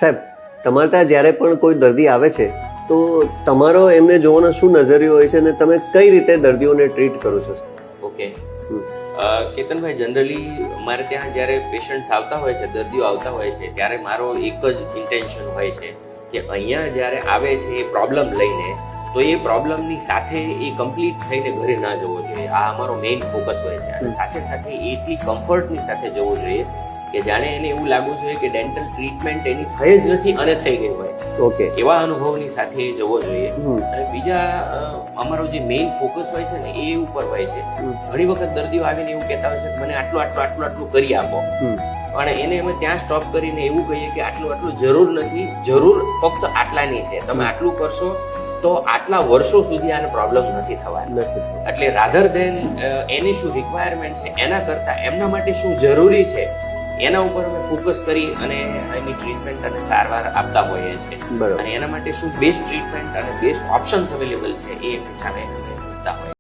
સાહેબ, તમારે ત્યાં જ્યારે પણ કોઈ દર્દી આવે છે તો તમારો એમને જોવાનો શું નજરિયો હોય છે અને તમે કઈ રીતે દર્દીઓને ટ્રીટ કરો છો? ઓકે, કેતનભાઈ, જનરલી અમારે ત્યાં જ્યારે પેશન્ટ્સ આવતા હોય છે, દર્દીઓ આવતા હોય છે, ત્યારે મારો એક જ ઇન્ટેન્શન હોય છે કે અહીંયા જ્યારે આવે છે એ પ્રોબ્લેમ લઈને, તો એ પ્રોબ્લેમની સાથે એ કમ્પ્લીટ થઈને ઘરે ના જવો જોઈએ. આ અમારો મેઇન ફોકસ હોય છે. અને સાથે સાથે એટલી કમ્ફર્ટની સાથે જવું જોઈએ કે જાણે એને એવું લાગવું જોઈએ કે ડેન્ટલ ટ્રીટમેન્ટ એની થઈ જ નથી અને થઈ ગઈ હોય. ઓકે, એવા અનુભવની સાથે એ જવો જોઈએ. અને બીજા અમારો જે મેઇન ફોકસ હોય છે ને એ ઉપર હોય છે. ઘણી વખત દર્દીઓ આવીને એવું કહેતા હોય છે કે મને આટલું કરી આપો, અને એને અમે ત્યાં સ્ટોપ કરીને એવું કહીએ કે આટલું જરૂર નથી, જરૂર ફક્ત આટલાની છે. તમે આટલું કરશો તો આટલા વર્ષો સુધી આને પ્રોબ્લેમ નથી થવાનો. એટલે રાધર દેન એની શું રિક્વાયરમેન્ટ છે એના કરતા એમના માટે શું જરૂરી છે એના ઉપર અમે ફોકસ કરી અને એની ટ્રીટમેન્ટ અને સારવાર આપતા હોઈએ છીએ. અને એના માટે શું બેસ્ટ ટ્રીટમેન્ટ અને બેસ્ટ ઓપ્શન્સ અવેલેબલ છે એ એમની સામે અમે મૂકતા હોઈએ.